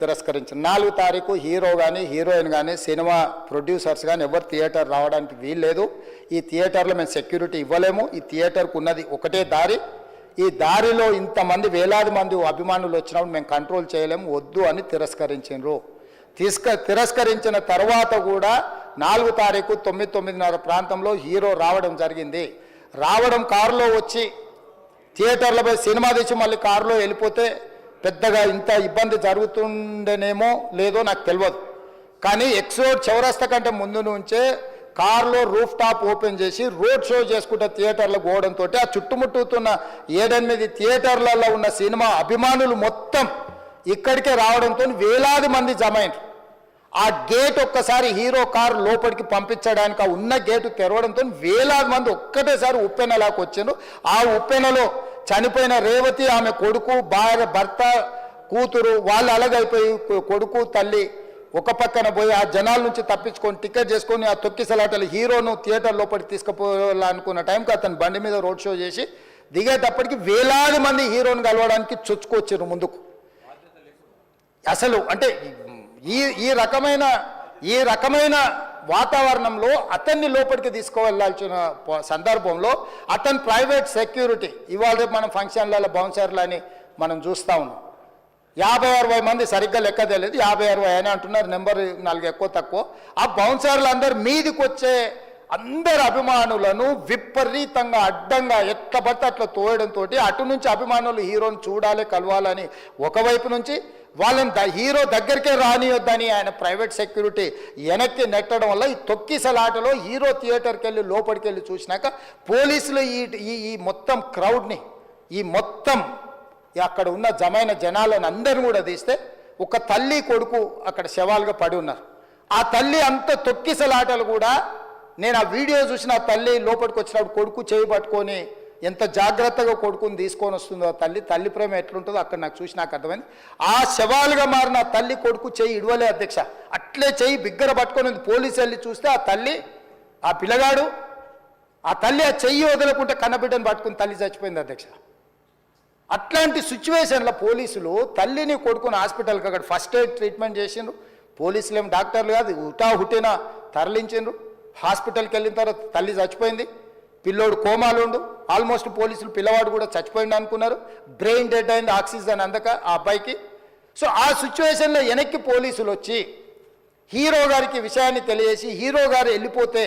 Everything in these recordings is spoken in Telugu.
తిరస్కరించారు. 4 తారీఖు హీరో కానీ హీరోయిన్ కానీ సినిమా ప్రొడ్యూసర్స్ కానీ ఎవరు థియేటర్ రావడానికి వీల్లేదు. ఈ థియేటర్లో మేము సెక్యూరిటీ ఇవ్వలేము. ఈ థియేటర్కు ఉన్నది ఒకటే దారి. ఈ దారిలో ఇంతమంది వేలాది మంది అభిమానులు వచ్చినప్పుడు మేము కంట్రోల్ చేయలేము, వద్దు అని తిరస్కరించారు. తిరస్కరించిన తర్వాత కూడా 4 తారీఖు 9:30 ప్రాంతంలో హీరో రావడం జరిగింది. రావడం కారులో వచ్చి థియేటర్లపై సినిమా తీసి మళ్ళీ కారులో వెళ్ళిపోతే పెద్దగా ఇంత ఇబ్బంది జరుగుతుండేనేమో లేదో నాకు తెలియదు. కానీ ఎక్స్రోడ్ చౌరస్తా కంటే ముందు నుంచే కారులో రూఫ్ టాప్ ఓపెన్ చేసి రోడ్ షో చేసుకుంటే థియేటర్లకు పోవడంతో ఆ చుట్టుముట్టుతున్న 7-8 థియేటర్లలో ఉన్న సినిమా అభిమానులు మొత్తం ఇక్కడికే రావడంతో వేలాది మంది జమైండ్రు. ఆ గేట్ ఒక్కసారి హీరో కారు లోపలికి పంపించడానికి ఆ ఉన్న గేటు తెరవడంతో వేలాది మంది ఒక్కటేసారి ఉప్పెనలాకి వచ్చారు. ఆ ఉప్పెనలో చనిపోయిన రేవతి, ఆమె కొడుకు, భార్య, భర్త, కూతురు వాళ్ళు అలాగైపోయి కొడుకు తల్లి ఒక పక్కన పోయి ఆ జనాల నుంచి తప్పించుకొని టికెట్ చేసుకొని ఆ తొక్కిసలాటలు హీరోను థియేటర్ లోపలికి తీసుకుపోవాలనుకున్న టైంకి అతను బండి మీద రోడ్ షో చేసి దిగేటప్పటికి వేలాది మంది హీరోను కలవడానికి చొచ్చుకొచ్చారు ముందుకు. అసలు అంటే ఈ రకమైన వాతావరణంలో అతన్ని లోపలికి తీసుకువెళ్ళాల్సిన సందర్భంలో అతను ప్రైవేట్ సెక్యూరిటీ ఇవాళ మనం ఫంక్షన్లలో బౌన్సర్లు అని మనం చూస్తూ ఉన్నాం. 50-60 మంది సరిగ్గా లెక్క తెలియదు, 50-60 అని అంటున్నారు, నెంబర్ 4 ఎక్కువ తక్కువ. ఆ బౌన్సర్లు అందరు మీదికి వచ్చే అందరు అభిమానులను విపరీతంగా అడ్డంగా ఎట్లా పడితే అట్లా తోయడంతో అటు నుంచి అభిమానులు హీరోని చూడాలి, కలవాలని ఒకవైపు నుంచి వాళ్ళని హీరో దగ్గరికే రానియొద్దని ఆయన ప్రైవేట్ సెక్యూరిటీ వెనక్కి నెట్టడం వల్ల ఈ తొక్కిసలాటలో హీరో థియేటర్కి వెళ్ళి లోపలికి వెళ్ళి చూసినాక పోలీసులు ఈ మొత్తం క్రౌడ్ని ఈ మొత్తం అక్కడ ఉన్న జమైన జనాలను అందరిని కూడా తీస్తే ఒక తల్లి కొడుకు అక్కడ శవాలుగా పడి ఉన్నారు. ఆ తల్లి అంత తొక్కిసలాటలు కూడా నేను ఆ వీడియో చూసిన ఆ తల్లి లోపలికి వచ్చినప్పుడు కొడుకు చేయి పట్టుకొని ఎంత జాగ్రత్తగా కొడుకుని తీసుకొని వస్తుందో తల్లి ప్రేమ ఎట్లుంటుందో అక్కడ నాకు చూసి నాకు అర్థమైంది. ఆ శవాలుగా మారిన తల్లి కొడుకు చెయ్యి ఇడవలే అధ్యక్ష, అట్లే చెయ్యి బిగ్గర పట్టుకొని పోలీసు వెళ్ళి చూస్తే ఆ తల్లి ఆ పిల్లగాడు ఆ తల్లి ఆ చెయ్యి వదలకుంటే కన్నబిడ్డను పట్టుకుని తల్లి చచ్చిపోయింది అధ్యక్ష. అట్లాంటి సిచ్యువేషన్లో పోలీసులు తల్లిని కొడుకుని హాస్పిటల్కి అక్కడ ఫస్ట్ ఎయిడ్ ట్రీట్మెంట్ చేసిండ్రు. పోలీసులు ఏం డాక్టర్లు కాదు, హుటాహుటిన తరలించిండ్రు. హాస్పిటల్కి వెళ్ళిన తర్వాత తల్లి చచ్చిపోయింది, పిల్లోడు కోమాలు ఉండు. ఆల్మోస్ట్ పోలీసులు పిల్లవాడు కూడా చచ్చిపోయింది అనుకున్నారు. బ్రెయిన్ డెడ్ అయింది, ఆక్సిజన్ అందక ఆ అబ్బాయికి. సో ఆ సిచ్యువేషన్లో వెనక్కి పోలీసులు వచ్చి హీరో గారికి విషయాన్ని తెలియజేసి హీరో గారు వెళ్ళిపోతే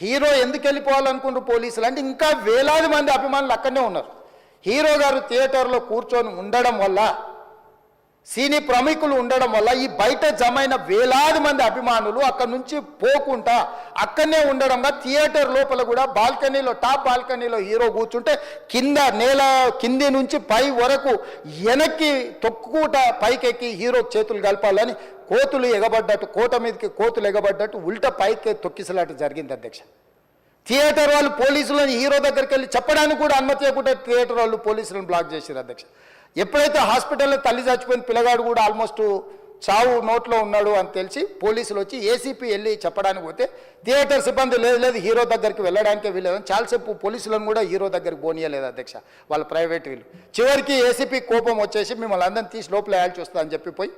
హీరో ఎందుకు వెళ్ళిపోవాలనుకుంటారు పోలీసులు అంటే ఇంకా వేలాది మంది అభిమానులు అక్కడనే ఉన్నారు. హీరో గారు థియేటర్లో కూర్చొని ఉండడం వల్ల సినీ ప్రముఖులు ఉండడం వల్ల ఈ బయట జమైన వేలాది మంది అభిమానులు అక్కడి నుంచి పోకుండా అక్కడనే ఉండడంగా థియేటర్ లోపల కూడా బాల్కనీలో టాప్ బాల్కనీలో హీరో కూర్చుంటే కింది నుంచి పై వరకు వెనక్కి తొక్కుట పైకెక్కి హీరో చేతులు కలపాలని కోతులు ఎగబడ్డట్టు కోట మీదకి కోతులు ఎగబడ్డట్టు ఉల్టా పైకి తొక్కిసలాట జరిగింది అధ్యక్ష. థియేటర్ వాళ్ళు పోలీసులను హీరో దగ్గరికి వెళ్ళి చెప్పడానికి కూడా అనుమతి ఇవ్వకుండా థియేటర్ వాళ్ళు పోలీసులను బ్లాక్ చేశారు అధ్యక్ష. ఎప్పుడైతే హాస్పిటల్లో తల్లి చచ్చిపోయిన పిల్లగాడు కూడా ఆల్మోస్ట్ చావు నోట్లో ఉన్నాడు అని తెలిసి పోలీసులు వచ్చి ఏసీపీ వెళ్ళి చెప్పడానికి పోతే థియేటర్ సిబ్బంది లేదు హీరో దగ్గరికి వెళ్ళడానికే వీళ్ళదని చాలాసేపు పోలీసులను కూడా హీరో దగ్గరికి పోనీయలేదు అధ్యక్ష వాళ్ళ ప్రైవేట్ వీళ్ళు. చివరికి ఏసీపీ కోపం వచ్చేసి మిమ్మల్ని అందరిని తీసి లోపల వేయాల్సి వస్తా అని చెప్పిపోయి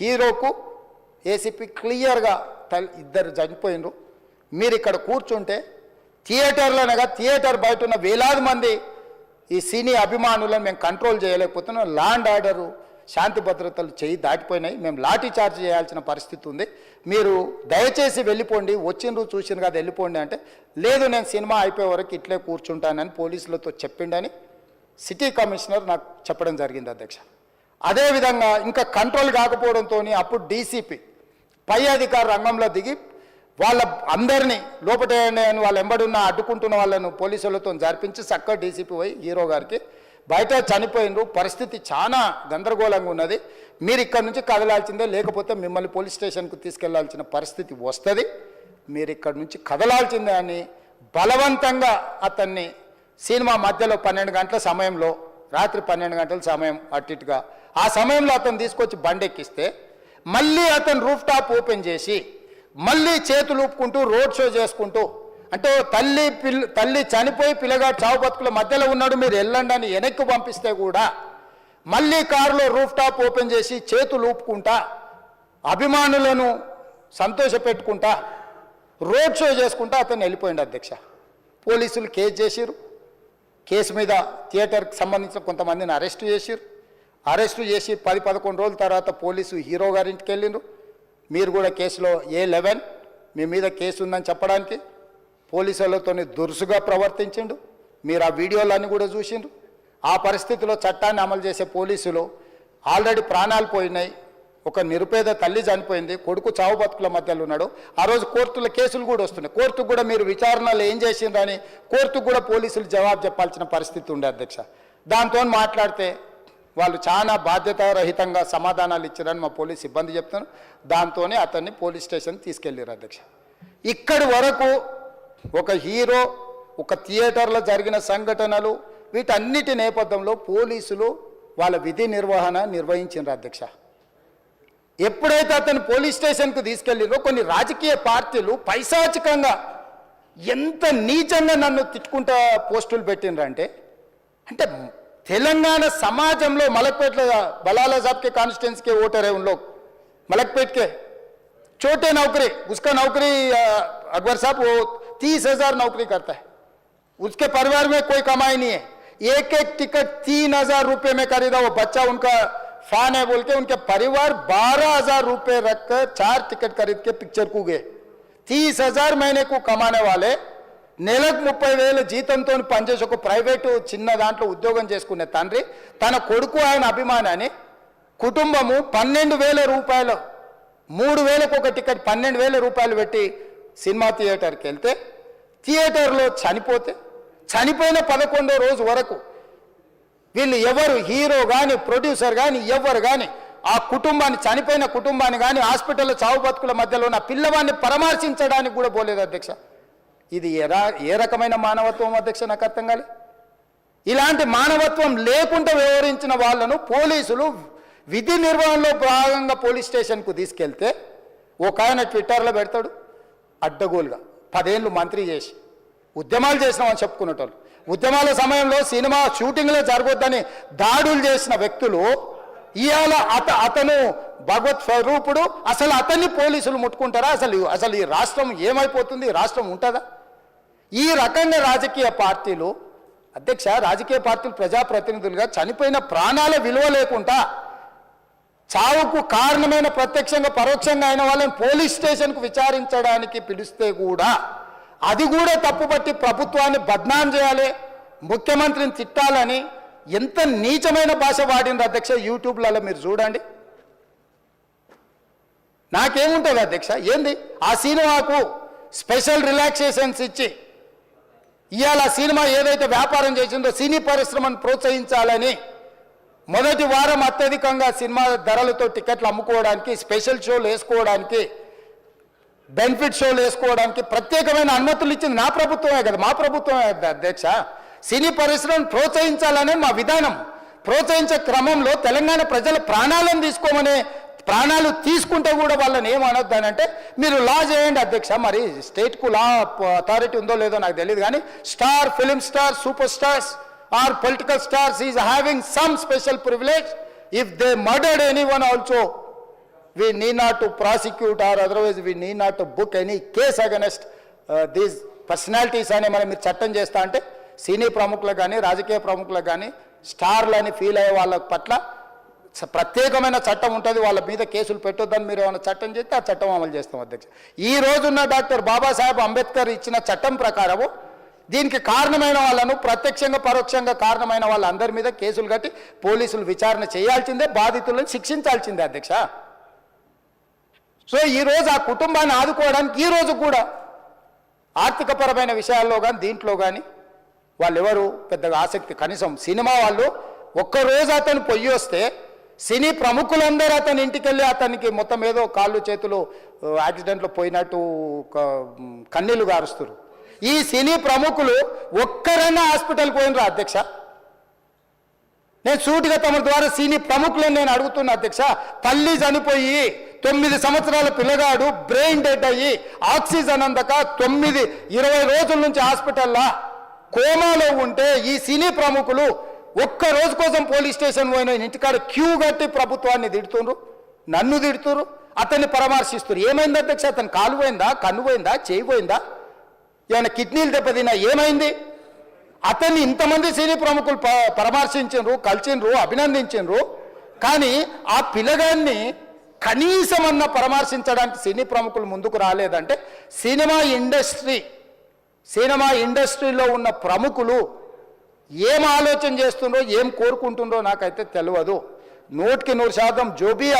హీరోకు ఏసీపీ క్లియర్గా ఇద్దరు చనిపోయినరు, మీరు ఇక్కడ కూర్చుంటే థియేటర్లోనగా థియేటర్ బయట ఉన్న వేలాది మంది ఈ సినీ అభిమానులను మేము కంట్రోల్ చేయలేకపోతున్నాం, లా అండ్ ఆర్డరు శాంతి భద్రతలు చేయి దాటిపోయినాయి, మేము లాఠీ చార్జ్ చేయాల్సిన పరిస్థితి ఉంది, మీరు దయచేసి వెళ్ళిపోండి, వచ్చిండ్రు చూసిండ్రు కదా వెళ్ళిపోండి అంటే లేదు నేను సినిమా అయిపోయే వరకు ఇట్లే కూర్చుంటానని పోలీసులతో చెప్పిండని సిటీ కమిషనర్ నాకు చెప్పడం జరిగింది అధ్యక్ష. అదేవిధంగా ఇంకా కంట్రోల్ కాకపోవడంతో అప్పుడు డీసీపీ పై అధికార రంగంలో దిగి వాళ్ళ అందరినీ లోపట వాళ్ళు ఎంబడున్న అడ్డుకుంటున్న వాళ్ళను పోలీసులతో జరిపించి చక్కగా డీసీపీ పోయి హీరో గారికి బయట చనిపోయినరు, పరిస్థితి చాలా గందరగోళంగా ఉన్నది, మీరు ఇక్కడ నుంచి కదలాల్సిందే లేకపోతే మిమ్మల్ని పోలీస్ స్టేషన్కు తీసుకెళ్లాల్సిన పరిస్థితి వస్తుంది, మీరు ఇక్కడ నుంచి కదలాల్సిందే అని బలవంతంగా అతన్ని సినిమా మధ్యలో 12 గంటల సమయంలో రాత్రి 12 గంటల సమయం అట్టిట్టుగా ఆ సమయంలో అతను తీసుకొచ్చి బండెక్కిస్తే మళ్ళీ అతను రూఫ్ టాప్ ఓపెన్ చేసి మళ్ళీ చేతులు ఊపుకుంటూ రోడ్ షో చేసుకుంటూ అంటే తల్లి చనిపోయి పిల్లగాడు చావు బతుకుల మధ్యలో ఉన్నాడు మీరు వెళ్ళండి అని వెనక్కి పంపిస్తే కూడా మళ్ళీ కారులో రూఫ్ టాప్ ఓపెన్ చేసి చేతులు ఊపుకుంటా అభిమానులను సంతోషపెట్టుకుంటా రోడ్ షో చేసుకుంటా అతను వెళ్ళిపోయింది అధ్యక్ష. పోలీసులు కేసు చేసిరు. కేసు మీద థియేటర్కి సంబంధించిన కొంతమందిని అరెస్టు చేసిరు. అరెస్టు చేసి 10-11 రోజుల తర్వాత పోలీసు హీరో గారింటికి వెళ్ళిండ్రు. మీరు కూడా కేసులో A11 మీ మీద కేసు ఉందని చెప్పడానికి పోలీసులతో దురుసుగా ప్రవర్తించిండు. మీరు ఆ వీడియోలన్నీ కూడా చూసిండ్రు. ఆ పరిస్థితిలో చట్టాన్ని అమలు చేసే పోలీసులు ఆల్రెడీ ప్రాణాలు పోయినాయి. ఒక నిరుపేద తల్లి చనిపోయింది, కొడుకు చావు బతుకుల మధ్యలో ఉన్నాడు. ఆ రోజు కోర్టుల కేసులు కూడా వస్తున్నాయి. కోర్టుకు కూడా మీరు విచారణలు ఏం చేసిండ్రని కోర్టుకు కూడా పోలీసులు జవాబు చెప్పాల్సిన పరిస్థితి ఉండే అధ్యక్ష. దాంతో మాట్లాడితే వాళ్ళు చాలా బాధ్యతారహితంగా సమాధానాలు ఇచ్చారని మా పోలీస్ సిబ్బంది చెప్తున్నారు. దాంతోనే అతన్ని పోలీస్ స్టేషన్ తీసుకెళ్ళారు అధ్యక్ష. ఇక్కడి వరకు ఒక హీరో, ఒక థియేటర్లో జరిగిన సంఘటనలు, వీటన్నిటి నేపథ్యంలో పోలీసులు వాళ్ళ విధి నిర్వహణ నిర్వహించారు అధ్యక్ష. ఎప్పుడైతే అతను పోలీస్ స్టేషన్కు తీసుకెళ్ళిరో కొన్ని రాజకీయ పార్టీలు పైశాచికంగా ఎంత నీచంగా నన్ను తిట్టుకుంటా పోస్టులు పెట్టినరంటే, అంటే तेलंगाना समाजम मलकपेट बलाला साहब के कॉन्स्टिट्यूंसी के वोटर है उन लोग मलकपेट के छोटे नौकरी उसका नौकरी अकबर साहब वो 30,000 नौकरी करता है उसके परिवार में कोई कमाई नहीं है एक एक टिकट 3,000 रुपये में खरीदा वो बच्चा उनका फैन है बोल के उनके परिवार 12,000 रुपये रखकर 4 टिकट खरीद के पिक्चर को गए 30,000 महीने को कमाने वाले నెలకు 30,000 జీతంతో పనిచేసి ఒక ప్రైవేటు చిన్న దాంట్లో ఉద్యోగం చేసుకునే తండ్రి తన కొడుకు ఆయన అభిమానాన్ని కుటుంబము 12,000 రూపాయలు 3,000కు ఒక టికెట్ 12,000 రూపాయలు పెట్టి సినిమా థియేటర్కి వెళ్తే థియేటర్లో చనిపోతే చనిపోయిన 11వ రోజు వరకు వీళ్ళు ఎవరు హీరో కానీ ప్రొడ్యూసర్ కానీ ఎవరు కానీ ఆ కుటుంబాన్ని చనిపోయిన కుటుంబాన్ని కానీ హాస్పిటల్లో చావు బతుకుల మధ్యలో ఉన్న పిల్లవాడిని పరామర్శించడానికి కూడా పోలేదు అధ్యక్ష. ఇది ఏ రకమైన మానవత్వం అధ్యక్ష నాకు అర్థం కాలే. ఇలాంటి మానవత్వం లేకుండా వ్యవహరించిన వాళ్ళను పోలీసులు విధి నిర్వహణలో భాగంగా పోలీస్ స్టేషన్కు తీసుకెళ్తే ఒక ఆయన ట్విట్టర్లో పెడతాడు అడ్డగోలుగా 10 ఏళ్ళు మంత్రి చేసి ఉద్యమాలు చేసినామని చెప్పుకునేటోళ్ళు ఉద్యమాల సమయంలో సినిమా షూటింగ్లో జరగొద్దని దాడులు చేసిన వ్యక్తులు ఇవాళ అతను భగవత్ స్వరూపుడు అసలు అతన్ని పోలీసులు ముట్టుకుంటారా? అసలు ఈ రాష్ట్రం ఏమైపోతుంది? రాష్ట్రం ఉంటుందా? ఈ రకంగా రాజకీయ పార్టీలు అధ్యక్ష రాజకీయ పార్టీలు ప్రజాప్రతినిధులుగా చనిపోయిన ప్రాణాల విలువ లేకుండా చావుకు కారణమైన ప్రత్యక్షంగా పరోక్షంగా అయిన వాళ్ళని పోలీస్ స్టేషన్కు విచారించడానికి పిలిస్తే కూడా అది కూడా తప్పుపట్టి ప్రభుత్వాన్ని బద్నాం చేయాలి ముఖ్యమంత్రిని తిట్టాలని ఎంత నీచమైన భాష వాడిన అధ్యక్ష. యూట్యూబ్లలో మీరు చూడండి. నాకేముంటుంది అధ్యక్ష ఏంది ఆ సినిమాకు స్పెషల్ రిలాక్సేషన్స్ ఇచ్చి ఇవాళ సినిమా ఏదైతే వ్యాపారం చేసిందో సినీ పరిశ్రమను ప్రోత్సహించాలని మొదటి వారం అత్యధికంగా సినిమా ధరలతో టికెట్లు అమ్ముకోవడానికి స్పెషల్ షోలు వేసుకోవడానికి బెనిఫిట్ షోలు వేసుకోవడానికి ప్రత్యేకమైన అనుమతులు ఇచ్చింది నా ప్రభుత్వమే కదా మా ప్రభుత్వమే అధ్యక్ష. సినీ పరిశ్రమను ప్రోత్సహించాలనే మా విధానం. ప్రోత్సహించే క్రమంలో తెలంగాణ ప్రజల ప్రాణాలను తీసుకోమనే ప్రాణాలు తీసుకుంటే కూడా వాళ్ళని ఏమనొద్దానంటే మీరు లా చేయండి అధ్యక్ష. మరి స్టేట్కు లా అథారిటీ ఉందో లేదో నాకు తెలియదు కానీ star film star super stars or political stars is having some special privilege if they murdered anyone also we need not to prosecute or otherwise we need not to book any case against these personalities అని మనం మీరు చట్టం చేస్తా అంటే సినీ ప్రముఖులకు కానీ రాజకీయ ప్రముఖులకు కానీ స్టార్లని ఫీల్ అయ్యే వాళ్ళ పట్ల ప్రత్యేకమైన చట్టం ఉంటుంది. వాళ్ళ మీద కేసులు పెట్టొద్దని మీరు ఏమైనా చట్టం చేస్తే ఆ చట్టం అమలు చేస్తాం అధ్యక్ష. ఈ రోజున్న డాక్టర్ బాబాసాహెబ్ అంబేద్కర్ ఇచ్చిన చట్టం ప్రకారము దీనికి కారణమైన వాళ్ళను ప్రత్యక్షంగా పరోక్షంగా కారణమైన వాళ్ళందరి మీద కేసులు కట్టి పోలీసులు విచారణ చేయాల్సిందే, బాధితులను శిక్షించాల్సిందే అధ్యక్ష. సో ఈరోజు ఆ కుటుంబాన్ని ఆదుకోవడానికి ఈరోజు కూడా ఆర్థికపరమైన విషయాల్లో కానీ దీంట్లో కానీ వాళ్ళు ఎవరు పెద్దగా ఆసక్తి కనీసం సినిమా వాళ్ళు ఒక్కరోజు అతను పొయ్యి వస్తే సినీ ప్రముఖులందరూ అతని ఇంటికి వెళ్ళి అతనికి మొత్తం ఏదో కాళ్ళు చేతులు యాక్సిడెంట్లో పోయినట్టు కన్నీళ్లు గారుస్తారు. ఈ సినీ ప్రముఖులు ఒక్కరైనా హాస్పిటల్కి పోయినరా అధ్యక్ష? నేను సూటిగా తమ ద్వారా సినీ ప్రముఖులను నేను అడుగుతున్నా అధ్యక్ష. తల్లి చనిపోయి 9 సంవత్సరాల పిల్లగాడు బ్రెయిన్ డెడ్ అయ్యి ఆక్సిజన్ అందక 20 రోజుల నుంచి హాస్పిటల్లో కోమాలో ఉంటే ఈ సినీ ప్రముఖులు ఒక్క రోజు కోసం పోలీస్ స్టేషన్ పోయిన ఇంటికాడ క్యూ కట్టి ప్రభుత్వాన్ని తిడుతుండ్రు, నన్ను తిడుతురు, అతన్ని పరామర్శిస్తున్నారు. ఏమైంది అధ్యక్ష? అతను కాలు పోయిందా, కన్ను పోయిందా, చేయి పోయిందా, ఏమైనా కిడ్నీలు దెబ్బతిన్నా, ఏమైంది? అతన్ని ఇంతమంది సినీ ప్రముఖులు పరామర్శించిండ్రు, కలిసిండ్రు, అభినందించిండ్రు. కానీ ఆ పిల్లగాన్ని కనీసమన్నా పరామర్శించడానికి సినీ ప్రముఖులు ముందుకు రాలేదంటే సినిమా ఇండస్ట్రీలో ఉన్న ప్రముఖులు ఏం ఆలోచన చేస్తుండ్రో, ఏం కోరుకుంటుండ్రో నాకైతే తెలియదు. 100% जो भी